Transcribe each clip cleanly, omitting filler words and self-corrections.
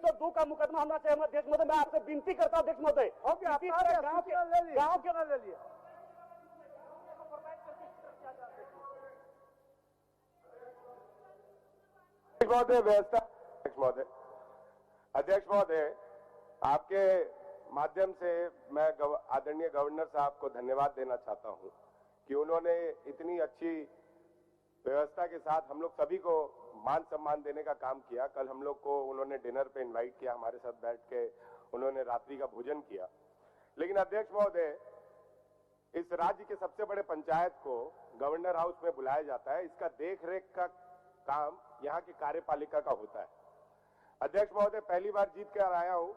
302 का मुकदमा होना चाहिए अध्यक्ष महोदय। मैं आपसे विनती करता हूं अध्यक्ष महोदय, गाँव क्यों ना ले लिया? महोदय व्यवस्था अध्यक्ष महोदय, आपके माध्यम से मैं आदरणीय गवर्नर साहब को धन्यवाद देना चाहता हूं कि उन्होंने इतनी अच्छी व्यवस्था के साथ हम लोग सभी को मान सम्मान देने का काम किया। कल हम लोग को उन्होंने डिनर पे इनवाइट किया, हमारे साथ बैठ के उन्होंने रात्रि का भोजन किया। लेकिन अध्यक्ष महोदय, इस राज्य के सबसे बड़े पंचायत को गवर्नर हाउस में बुलाया जाता है, इसका देखरेख का काम यहाँ की कार्यपालिका का होता है। अध्यक्ष महोदय, पहली बार जीत कर आया हूं,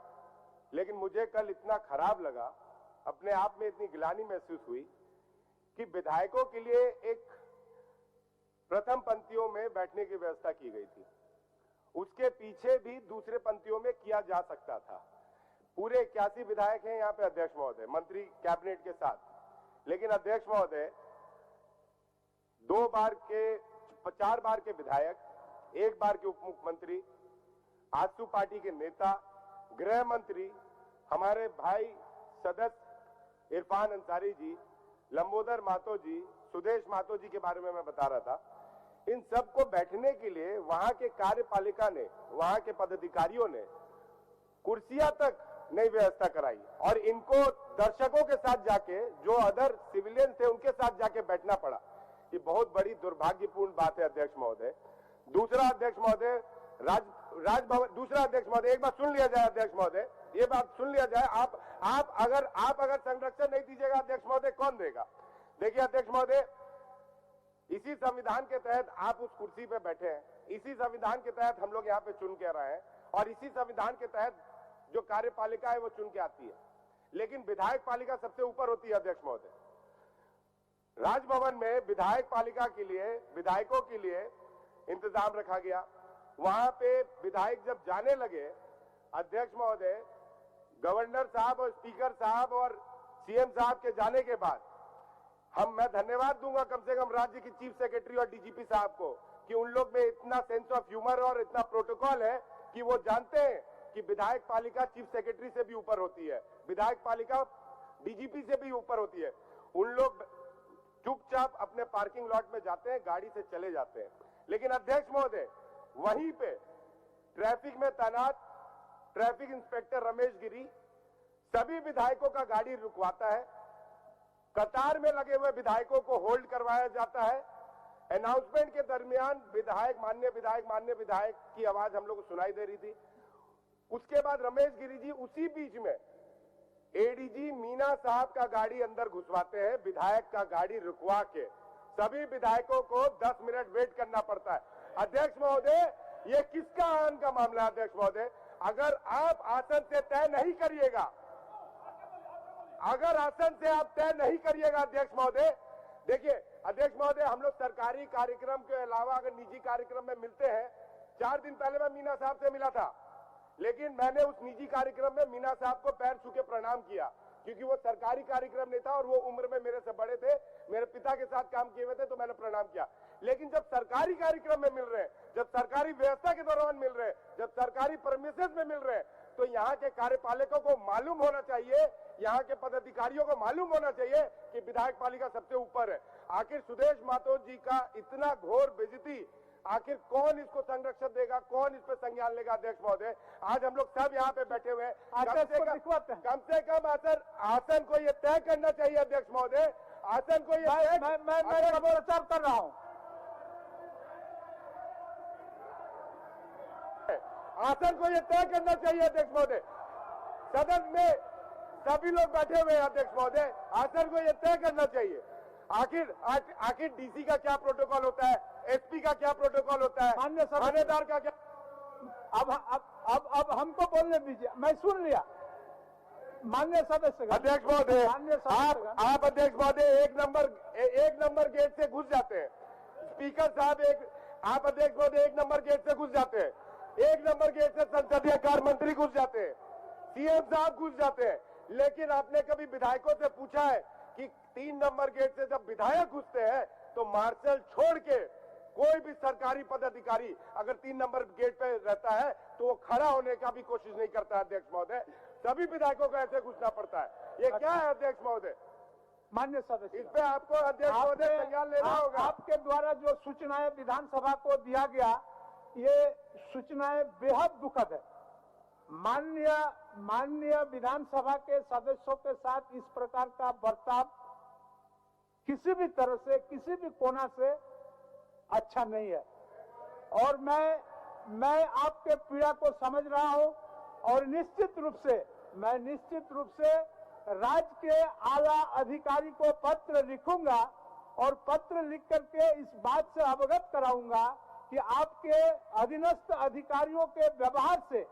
लेकिन मुझे कल इतना खराब लगा, अपने आप में इतनी गिलानी महसूस हुई कि विधायकों के लिए एक प्रथम पंक्तियों में बैठने की व्यवस्था की गई थी, उसके पीछे भी दूसरे पंक्तियों में किया जा सकता था। पूरे 81 विधायक हैं यहाँ पे अध्यक्ष महोदय, मंत्री कैबिनेट के साथ। लेकिन अध्यक्ष महोदय, 4 बार के विधायक, 1 बार के उप मुख्यमंत्री, आजसू पार्टी के नेता, गृह मंत्री, हमारे भाई सदस्य इरफान अंसारी जी, लंबोदर महतो जी, सुदेश महतो जी के बारे में मैं बता रहा था, इन सबको बैठने के लिए वहां के कार्यपालिका ने, वहां के पदाधिकारियों ने कुर्सियां तक नई व्यवस्था कराई और इनको दर्शकों के साथ जाके, जो अदर सिविलियन थे उनके साथ जाके बैठना पड़ा। ये बहुत बड़ी दुर्भाग्यपूर्ण बात है अध्यक्ष महोदय। दूसरा अध्यक्ष महोदय, राजभवन, दूसरा अध्यक्ष महोदय, एक बात सुन लिया जाए अध्यक्ष महोदय, ये बात सुन लिया जाए। आप अगर संरक्षण नहीं दीजिएगा अध्यक्ष महोदय, कौन देगा? देखिए अध्यक्ष महोदय, इसी संविधान के तहत आप उस कुर्सी पे बैठे हैं, इसी संविधान के तहत हम लोग यहाँ पे चुन के रहे हैं और इसी संविधान के तहत जो कार्यपालिका है वो चुन के आती है। लेकिन विधायक पालिका सबसे ऊपर होती है अध्यक्ष महोदय। राजभवन में विधायक पालिका के लिए, विधायकों के लिए इंतजाम रखा गया। वहां पे विधायक जब जाने लगे अध्यक्ष महोदय, गवर्नर साहब और स्पीकर साहब और सीएम साहब के जाने के बाद मैं धन्यवाद दूंगा कम से कम राज्य की चीफ सेक्रेटरी और डीजीपी साहब को कि उन लोग में इतना सेंस ऑफ ह्यूमर और इतना प्रोटोकॉल है कि वो जानते हैं कि विधायक पालिका चीफ सेक्रेटरी से भी ऊपर होती है, विधायक पालिका डीजीपी से भी ऊपर होती है। उन लोग चुपचाप अपने पार्किंग लॉट में जाते हैं, गाड़ी से चले जाते हैं। लेकिन अध्यक्ष महोदय, वहीं पे ट्रैफिक में तैनात ट्रैफिक इंस्पेक्टर रमेश गिरी सभी विधायकों का गाड़ी रुकवाता है, कतार में लगे हुए विधायकों को होल्ड करवाया जाता है। अनाउंसमेंट के दरमियान माननीय विधायक की आवाज हम लोग को सुनाई दे रही थी। उसके बाद रमेश गिरी जी उसी बीच में एडीजी मीना साहब का गाड़ी अंदर घुसवाते हैं, विधायक का गाड़ी रुकवा के सभी विधायकों को 10 मिनट वेट करना पड़ता है। अध्यक्ष महोदय, ये किसका आन का मामला है अध्यक्ष महोदय? अगर आप आसन से तय नहीं करिएगा, अगर आसन से आप तय नहीं करिएगा अध्यक्ष महोदय, देखिए अध्यक्ष महोदय, हम लोग सरकारी कार्यक्रम के अलावा अगर निजी कार्यक्रम में मिलते हैं, 4 दिन पहले मैं मीना साहब से मिला था, लेकिन मैंने उस निजी कार्यक्रम में मीना साहब को पैर छू के प्रणाम किया क्योंकि वो सरकारी कार्यक्रम नहीं था और वो उम्र में मेरे से बड़े थे, मेरे पिता के साथ काम किए हुए थे, तो मैंने प्रणाम किया। लेकिन जब सरकारी कार्यक्रम में मिल रहे हैं, जब सरकारी व्यवस्था के दौरान मिल रहे हैं, जब सरकारी परमिशंस में मिल रहे हैं, तो यहाँ के कार्यपालिकों को मालूम होना चाहिए, यहाँ के पदाधिकारियों को मालूम होना चाहिए कि विधायक पालिका सबसे ऊपर है। आखिर सुदेश महतो जी का इतना घोर बेइज्जती, आखिर कौन इसको संरक्षण देगा, कौन इस पर संज्ञान लेगा? अध्यक्ष महोदय, आज हम लोग सब यहाँ पे बैठे हुए हैं, कम से कम आसन को ये तय करना चाहिए अध्यक्ष महोदय, आसन को ये मैं प्रचार कर रहा हूँ, आसन को ये तय करना चाहिए अध्यक्ष महोदय। सदन में सभी लोग बैठे हुए हैं अध्यक्ष महोदय, आसन को ये तय करना चाहिए। आखिर डीसी का क्या प्रोटोकॉल होता है, एसपी का क्या प्रोटोकॉल होता है, थानेदार का क्या? अब हमको बोलने दीजिए, मैं सुन लिया। माननीय सदस्य अध्यक्ष महोदय, आप अध्यक्ष महोदय एक नंबर गेट से घुस जाते हैं, स्पीकर साहब आप अध्यक्ष महोदय 1 नंबर गेट से घुस जाते हैं, 1 नंबर गेट से संसदीय कार्य मंत्री घुस जाते हैं, सीएम साहब घुस जाते हैं। लेकिन आपने कभी विधायकों से पूछा है कि 3 नंबर गेट से जब विधायक घुसते हैं तो मार्शल छोड़ के कोई भी सरकारी पदाधिकारी अगर 3 नंबर गेट पे रहता है तो तो वो खड़ा होने का भी कोशिश नहीं करता अध्यक्ष महोदय। सभी विधायकों को ऐसे घुसना पड़ता है। ये क्या है अध्यक्ष महोदय? मान्य सदस्य, इस पे आपको अध्यक्ष महोदय संज्ञान लेना होगा। आपके द्वारा जो सूचनाएं विधानसभा को दिया गया, ये सूचनाएं बेहद दुखद है। माननीय विधानसभा के सदस्यों के साथ इस प्रकार का बर्ताव किसी भी तरह से, किसी भी कोना से अच्छा नहीं है। और मैं आपके पीड़ा को समझ रहा हूं और निश्चित रूप से राज्य के आला अधिकारी को पत्र लिखूंगा और पत्र लिख करके इस बात से अवगत कराऊंगा कि आपके अधीनस्थ अधिकारियों के व्यवहार से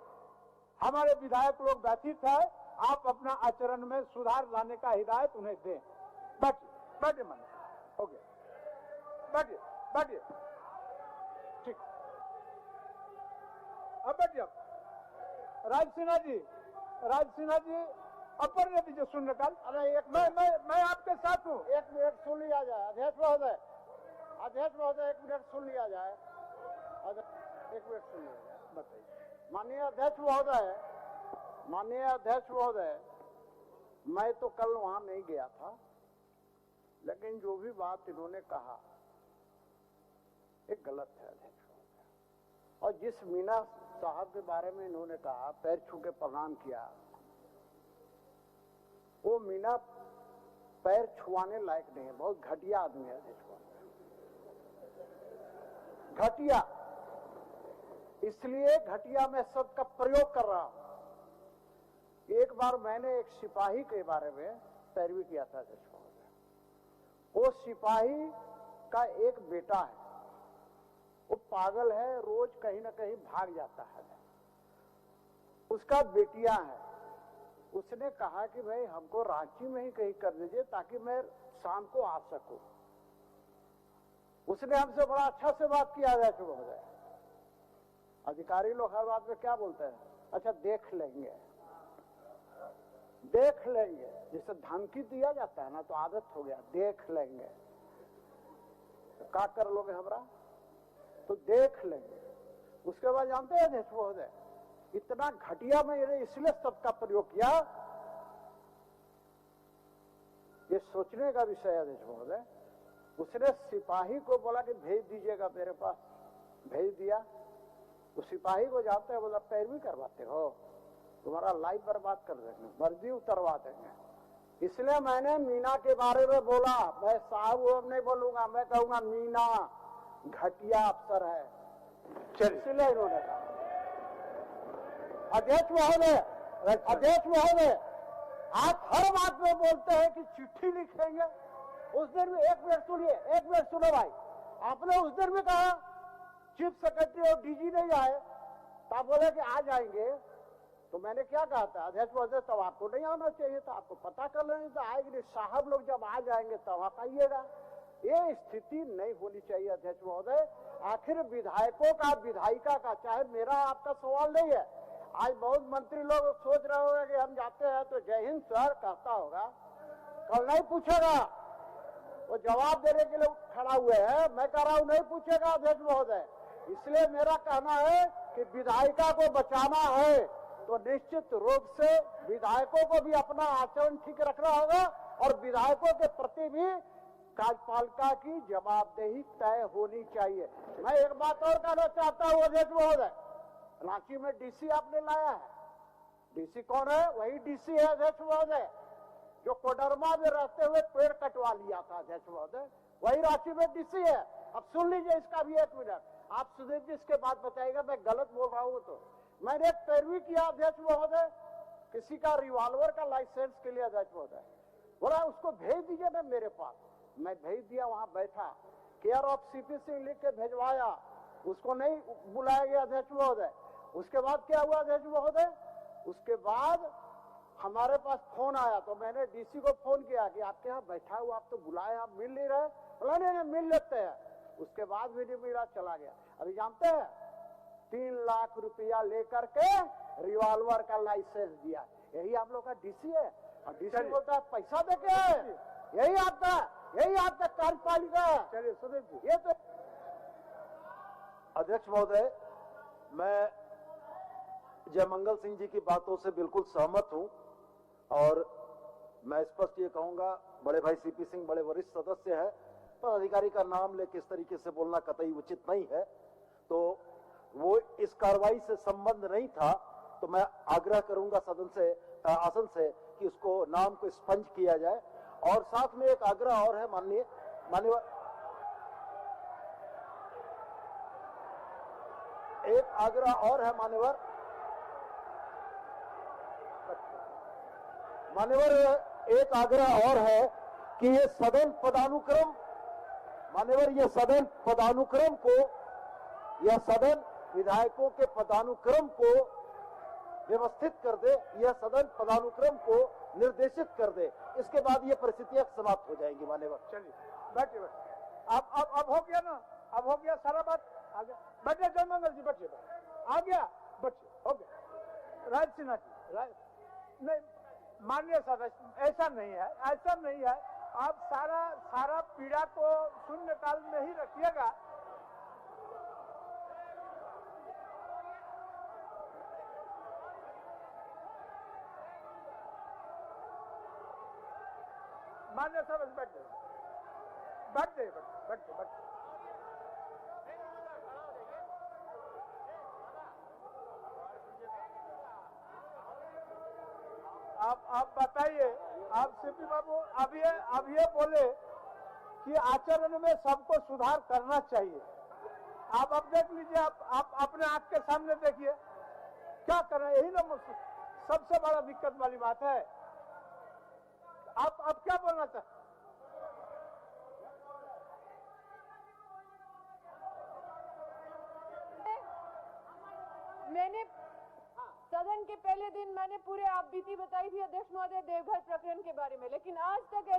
हमारे विधायक लोग व्यथित है। आप अपना आचरण में सुधार लाने का हिदायत उन्हें दें। बैठिए मन हो गया, बैठिए ठीक। अब बैठिए राज सिन्हा जी अपर दीजिए शून्यकाल। अरे एक मैं आपके साथ हूँ। एक मिनट सुन लिया जाए अध्यक्ष महोदय, एक मिनट सुन लिया जाए। एक मिनट सुन लिया जाए, बताइए। माननीय अध्यक्ष महोदय, मैं तो कल वहां नहीं गया था, लेकिन जो भी बात इन्होंने कहा एक गलत है अध्यक्ष महोदय। और जिस मीना साहब के बारे में इन्होंने कहा, पैर छू के प्रणाम किया, वो मीना पैर छुआने लायक नहीं है। बहुत घटिया आदमी है अध्यक्ष महोदय, घटिया। इसलिए घटिया मैं शब्द का प्रयोग कर रहा हूं। एक बार मैंने एक सिपाही के बारे में पैरवी किया था अध्यक्ष महोदय। वो सिपाही का एक बेटा है, वो पागल है, रोज कहीं ना कहीं भाग जाता है। उसका बेटियां है। उसने कहा कि भाई हमको रांची में ही कहीं कर दीजिए ताकि मैं शाम को आ सकूं। उसने हमसे बड़ा अच्छा से बात किया अध्यक्ष महोदय। अधिकारी लोग हर बात में क्या बोलते हैं, अच्छा देख लेंगे। जिसे धमकी दिया जाता है ना, तो आदत हो गया, देख लेंगे। तो क्या कर लोगे हमरा, तो देख लेंगे। उसके बाद जानते हैं अध्यक्ष महोदय, इतना घटिया मैंने इसलिए शब्द का प्रयोग किया, ये सोचने का विषय है अध्यक्ष महोदय। उसने सिपाही को बोला कि भेज दीजिएगा मेरे पास, भेज दिया। उस सिपाही को जाते हैं, बोला पैरवी करवाते हो, तुम्हारा लाइफ बर्बाद कर देंगे, वर्दी उतरवा देंगे। इसलिए मैंने मीना के बारे में बोला। मैं साहब वो नहीं बोलूंगा, मैं कहूंगा मीना घटिया अफसर है, इसलिए इन्होंने कहा। अध्यक्ष महोदय, आप हर बात में बोलते हैं कि चिट्ठी लिखेंगे। उस दिन भी एक मिनट सुनो भाई, आपने उस दिन भी कहा चीफ सेक्रेटरी और डीजी नहीं आए, तो आप बोले कि आ जाएंगे। तो मैंने क्या कहा था अध्यक्ष महोदय, तब आपको नहीं आना चाहिए था, आपको पता कर लेना था। आएंगे नहीं, साहब लोग जब आ जाएंगे तब आप आइएगा। ये स्थिति नहीं होनी चाहिए अध्यक्ष महोदय। आखिर विधायकों का, विधायिका का, चाहे मेरा आपका सवाल नहीं है। आज बहुत मंत्री लोग सोच रहे होंगे कि हम जाते हैं तो जय हिंद सर कहता होगा, कल नहीं पूछेगा। वो जवाब देने के लिए खड़ा हुए हैं, मैं कह रहा हूं नहीं पूछेगा अध्यक्ष महोदय। इसलिए मेरा कहना है कि विधायिका को बचाना है तो निश्चित रूप से विधायकों को भी अपना आचरण ठीक रखना होगा और विधायकों के प्रति भी कार्यपालिका की जवाबदेही तय होनी चाहिए। मैं एक बात और कहना चाहता हूं अध्यक्ष महोदय, रांची में डीसी आपने लाया है। डीसी कौन है? वही डीसी है अध्यक्ष महोदय जो कोडरमा में रहते हुए पेड़ कटवा लिया था अध्यक्ष महोदय, वही रांची में डीसी है। अब सुन लीजिए इसका भी एक मिनट, आप सुधीर जी इसके बाद बताइएगा मैं गलत बोल रहा हूं तो। मैंने एक पैरवी किया अध्यक्ष महोदय, किसी का रिवॉल्वर का लाइसेंस के लिए अध्यक्ष महोदय, बोला उसको भेज दीजिए ना मेरे पास। मैं भेज दिया, वहां बैठा, केयर ऑफ सीपी सिंह लिख के भेजवाया, उसको नहीं बुलाया गया अध्यक्ष महोदय। उसके बाद क्या हुआ अध्यक्ष महोदय, उसके बाद हमारे पास फोन आया तो मैंने डीसी को फोन किया कि आपके यहाँ बैठा हुआ, आप तो बुलाए, आप मिल नहीं रहे। बोला नहीं मिल लेते हैं। उसके बाद भी नहीं मिला, चला गया। अभी जानते हैं 3 लाख रुपया लेकर के रिवॉल्वर का लाइसेंस दिया। यही आप लोग का डीसी है। और डीसी बोलता है पैसा दे के है, यही आपका कार्यपालिका है। चलिए सुधीर जी। ये तो अध्यक्ष महोदय, मैं जयमंगल सिंह जी की बातों से बिल्कुल सहमत हूं और मैं स्पष्ट ये कहूंगा, बड़े भाई सीपी सिंह बड़े वरिष्ठ सदस्य है, पर अधिकारी का नाम लेकर इस तरीके से बोलना कतई उचित नहीं है। तो वो इस कार्रवाई से संबंध नहीं था, तो मैं आग्रह करूंगा सदन से, आसन से, कि उसको नाम को स्पंज किया जाए। और साथ में एक आग्रह और है माननीय एक आग्रह और है मान्यवर, एक आग्रह और है कि ये सदन पदानुक्रम, मान्यवर, ये सदन पदानुक्रम को, यह सदन विधायकों के पदानुक्रम को व्यवस्थित कर दे, यह सदन पदानुक्रम को निर्देशित कर दे। इसके बाद ये परिस्थितियां समाप्त हो जाएंगी। मान्यवर, चलिए बैठिए। अब हो गया ना, अब हो गया सारा बात, आ गया। बैठिए जयमंगल जी, बैठिए, आ गया, बैठिए, हो गया। राज सिन्हा जी, नहीं माननीय सदस्य, ऐसा नहीं है, ऐसा नहीं है। आप सारा पीड़ा को शून्यकाल में ही रखिएगा। मान्य सदस्य बैठ जाइए, बैठ जाइए, बैठ जाइए। आप बताइए, आप सीपी बाबू अब ये बोले कि आचरण में सबको सुधार करना चाहिए। आप अब देख लीजिए, आप अपने आंख के सामने देखिए क्या कर रहे हैं। यही ना सबसे बड़ा दिक्कत वाली बात है। आप क्या बोलना चाहते? मैंने सदन के पहले दिन मैंने पूरे आप बीती बताई थी अध्यक्ष महोदय देवघर प्रकरण के बारे में, लेकिन आज तक